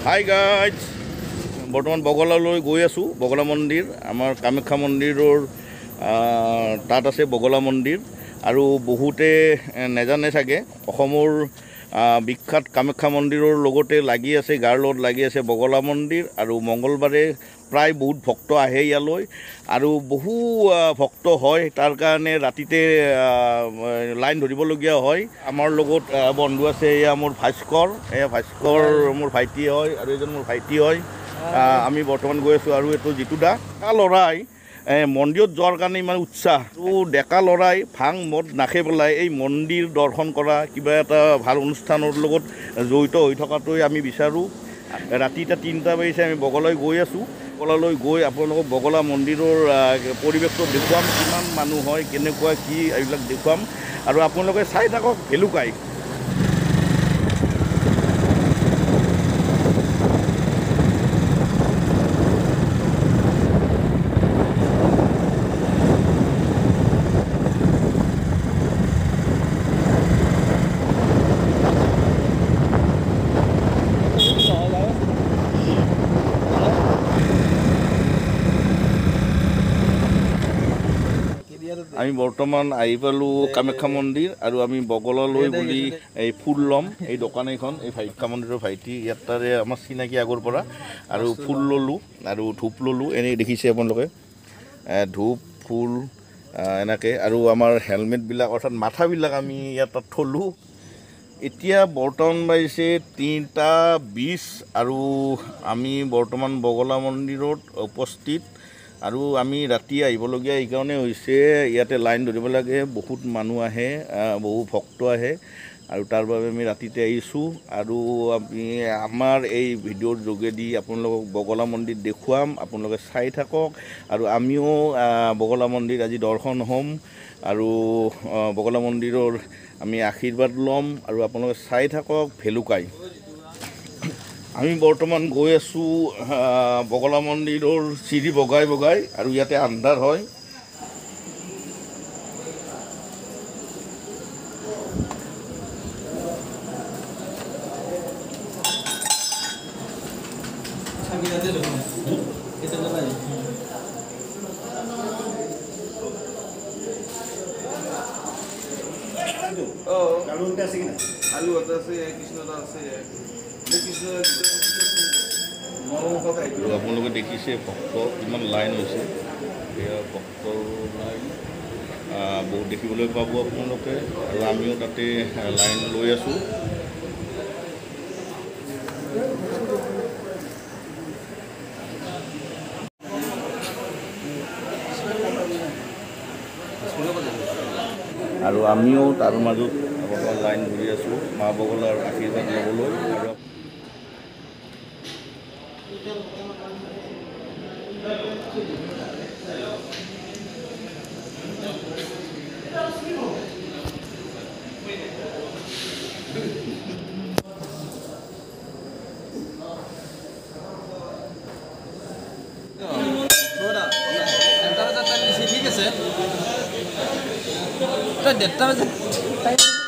Hi guys, বৰ্তমান বগলালৈ গৈ আছোঁ। বগলা মন্দিৰ, আমাৰ কামাখ্যা মন্দিৰৰ তাত আছে বগলা মন্দিৰ। আৰু বহুতে নাজানে চাগে, অসমৰ বিখ্যাত কামাখ্যা মন্দিৰৰ লগতে লাগি আছে, গাৰ লগত লাগি আছে বগলা মন্দিৰ। আৰু মঙলবাৰে প্ৰায় বহুত ভক্ত আহে ইয়ালৈ, আৰু বহু ভক্ত হয়। তাৰ কাৰণে ৰাতিতে লাইন ধৰিবলগীয়া হয়। আমাৰ লগত বন্ধু আছে, এয়া মোৰ ভাস্কৰ, মোৰ ভাইটি হয়, আৰু এজন মোৰ ভাইটি হয়। আমি বৰ্তমান গৈ আছোঁ। আৰু এইটো যিটো ডেকা ল'ৰাই মন্দিৰত যোৱাৰ কাৰণে ইমান উৎসাহ, আৰু ডেকা ল'ৰাই ভাং মদ নাখাই পেলাই এই মন্দিৰ দৰ্শন কৰা, কিবা এটা ভাল অনুষ্ঠানৰ লগত জড়িত হৈ থকাটোৱে আমি বিচাৰোঁ। ৰাতি এতিয়া 3টা বাজিছে, আমি বগলালৈ গৈ আছোঁ। বগলালৈ গৈ আপোনালোকক বগলা মন্দিৰৰ পৰিৱেশটো দেখুৱাম, কিমান মানুহ হয়, কেনেকুৱা কি, এইবিলাক দেখুৱাম। আৰু আপোনালোকে চাই থাকক ভেলুকাই। আমি বৰ্তমান আহি পালোঁ কামাখ্যা মন্দিৰ, আৰু আমি বগলালৈ বুলি এই ফুল ল'ম। এই দোকান এখন, এই কামাখ্যা মন্দিৰৰ ভাইটি ইয়াত তাৰে আমাৰ চিনাকি আগৰ পৰা। আৰু ফুল ল'লোঁ আৰু ধূপ ল'লোঁ, এনেই দেখিছে আপোনালোকে, ধূপ ফুল এনেকৈ। আৰু আমাৰ হেলমেটবিলাক, অৰ্থাৎ মাথাবিলাক আমি ইয়াত তাত থলোঁ। এতিয়া বৰ্তমান বাজিছে 3:20, আৰু আমি বৰ্তমান বগলা মন্দিৰত উপস্থিত। আৰু আমি ৰাতি আহিবলগীয়া এইকাৰণে হৈছে, ইয়াতে লাইন ধৰিব লাগে, বহুত মানুহ আহে, বহু ভক্ত আহে, আৰু তাৰ বাবে আমি ৰাতিতে আহিছোঁ। আৰু আমি আমাৰ এই ভিডিঅ'ৰ যোগেদি আপোনালোকক বগলা মন্দিৰ দেখুৱাম, আপোনালোকে চাই থাকক। আৰু আমিও বগলা মন্দিৰ আজি দৰ্শন হ'ম, আৰু বগলা মন্দিৰৰ আমি আশীৰ্বাদ ল'ম, আৰু আপোনালোকে চাই থাকক ভেলুকাই। আমি বৰ্তমান গৈ আছোঁ বগলা মন্দিৰৰ চিৰি বগাই বগাই, আৰু ইয়াতে আন্ধাৰ হয়। আলু আছে, কৃষ্ণদা আছে, আপোনালোকে দেখিছে ভক্ত কিমান লাইন হৈছে। এয়া ভক্তৰ লাইন বহুত দেখিবলৈ পাব আপোনালোকে, আৰু আমিও তাতে লাইন লৈ আছোঁ। আৰু আমিও তাৰ মাজত বগলাৰ লাইন ধৰি আছোঁ, মা বগলাৰ আশীৰ্বাদ ল'বলৈ। ঠিক আছে, 1:30 বজাত